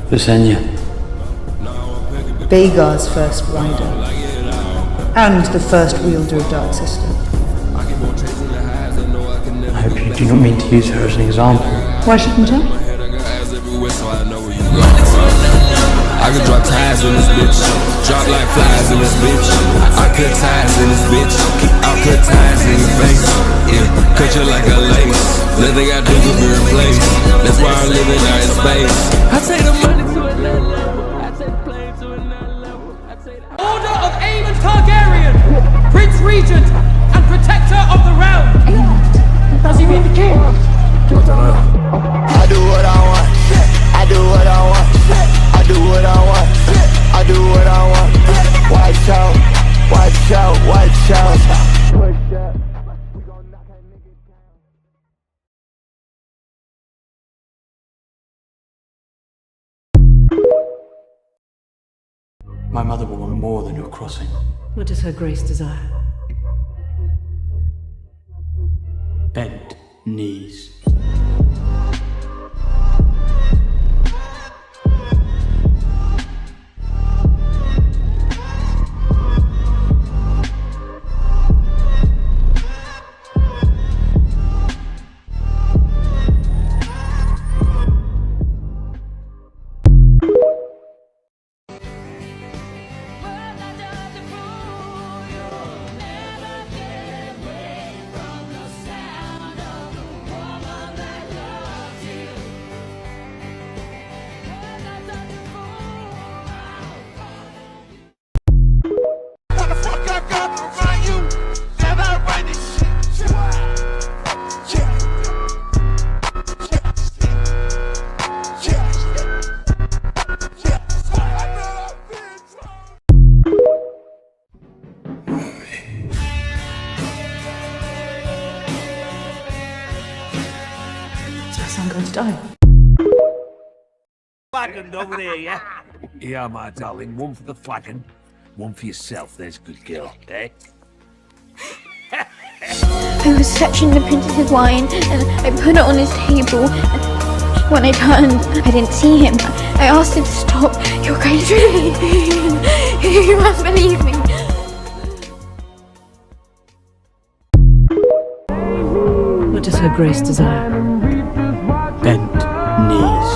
Visenya. Vagar's first rider. And the first wielder of Dark Sister. I hope you do not mean to use her as an example. Why shouldn't I? I can drop ties in this bitch, drop like flies in this bitch. I cut ties in this bitch, I cut ties in your face. Yeah, cut you like a lace. Nothing I do will be replaced. That's why I'm living out in space. I take the money to another level. I take the plane to another level. Order of Aemon Targaryen, Prince Regent and Protector of the Realm. Does he mean the king? I don't know. I do what I want. I do what I want. I do what I want. I do what I want. Watch out, watch out, watch out. Push up. My mother will want more than your crossing. What does her grace desire? Bent knees. I'm going to die. Flagon over there, yeah? Yeah, my darling. One for the flagon, one for yourself. There's a good girl, eh? I was fetching the princess's wine and I put it on his table. And when I turned, I didn't see him. I asked him to stop. Your grace, really? You must believe me. What does her grace desire? Bent knees.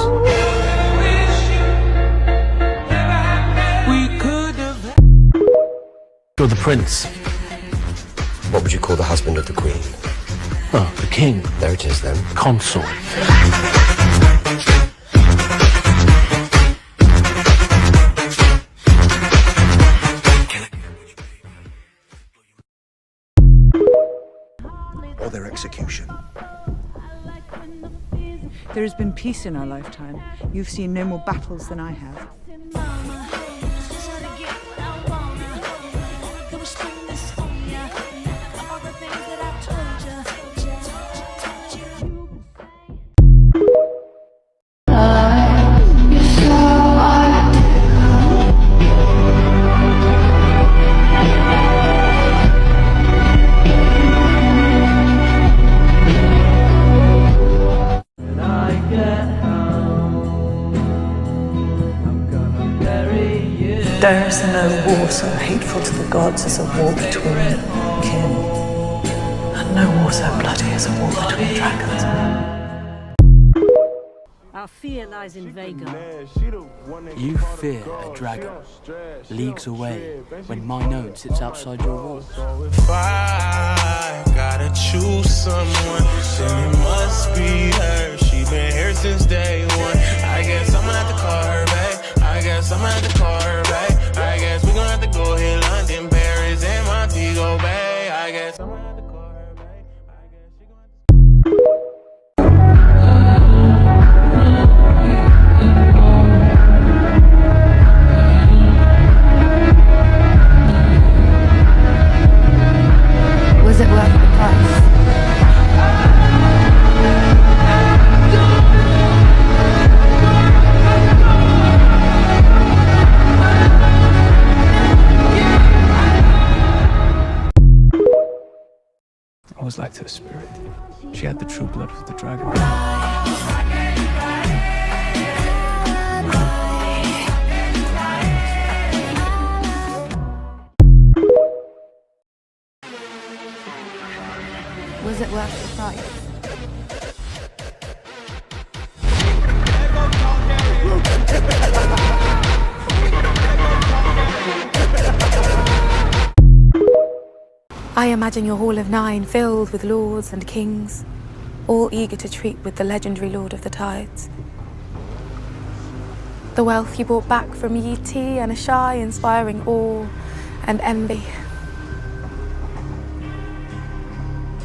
You're the prince. What would you call the husband of the queen? Oh, the king. There it is then. Consort. Or their execution. There has been peace in our lifetime. You've seen no more battles than I have. There is no war so hateful to the gods as a war between kin, and no war so bloody as a war between dragons. Our fear lies in Vagar. You fear a dragon, leagues away, when mine own sits outside your walls. If I gotta choose someone, then it must be her. She been here since day one. I guess I'm gonna have to call her back. I guess I'm gonna have to call her back. I guess we gonna have to go hit London, Paris, and Montego Bay. I guess I'm gonna have to call her back. I guess she gonna have to... Was it worth the price? I was like her spirit. She had the true blood of the dragon. I imagine your Hall of Nine filled with lords and kings, all eager to treat with the legendary Lord of the Tides. The wealth you brought back from Yi Ti and a shy, inspiring awe and envy.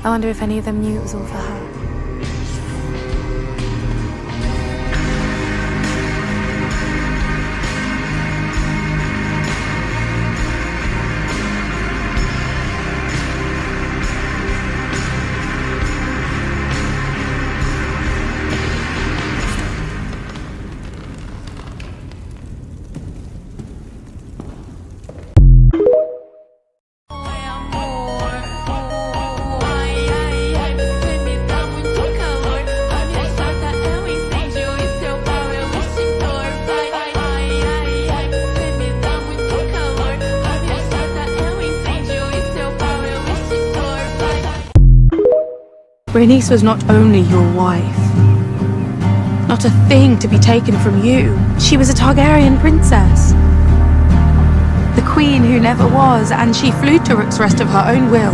I wonder if any of them knew it was all for her. Berenice was not only your wife, not a thing to be taken from you. She was a Targaryen princess, the queen who never was, and she flew to Rook's of her own will,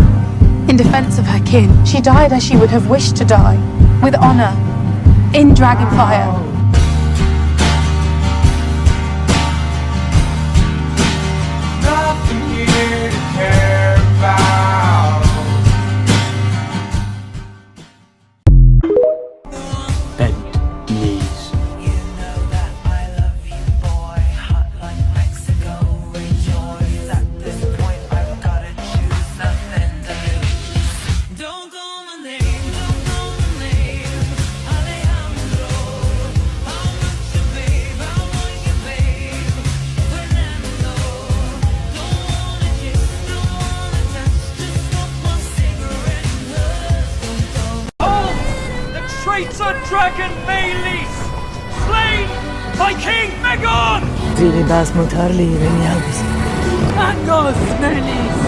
in defense of her kin. She died as she would have wished to die, with honor, in Dragonfire. Nothing here to care about. Bent knees. You know that I love you, boy. Hot like Mexico, rejoice. At this point, I've gotta choose nothing to lose. Don't call my name, don't call my name. Alejandro, how much you babe, I want you babe. Fernando, don't wanna kiss, don't wanna touch. Just smoke my cigarette and hush. Hold! The traitor dragon Maylis! Slain by King Megon! Zilibas mutarli reniabis. Angos Maylis!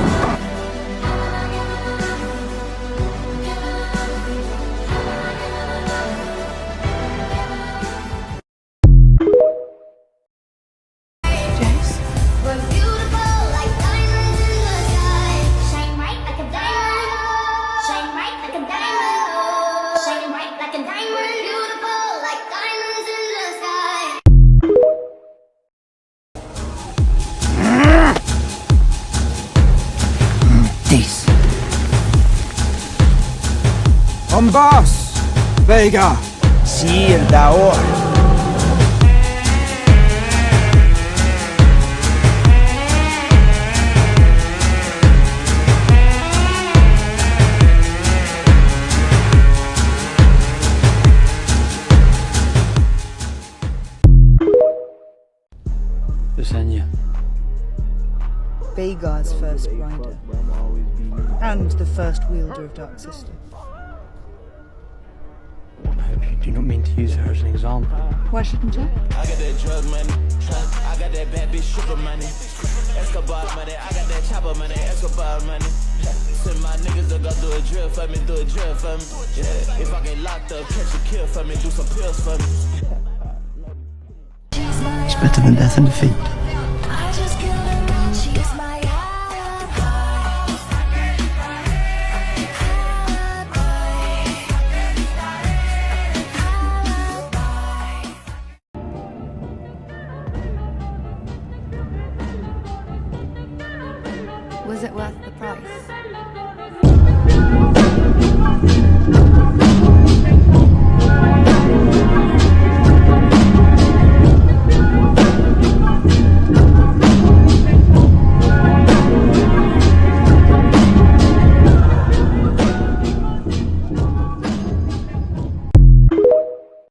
Jace? We're beautiful like diamonds in the sky. Shine bright like a diamond. Shine bright like a diamond. Shine bright like a diamond. Beautiful like diamonds in the sky. This. Bombas! Vega! Sí, el Dao. Visenya. Vagar's first rider, and the first wielder of Dark Sister. I hope you do not mean to use her as an example. Why shouldn't I? I got that drug money, I got that bad bitch sugar money, Escobar money, I got that chopper money, Escobar money. Send my niggas to go do a drill for me, do a drill for me. Yeah, if I get locked up, catch a kill for me, do some pills for me. It's better than death and defeat. I just killed her and she's my Was it worth the price?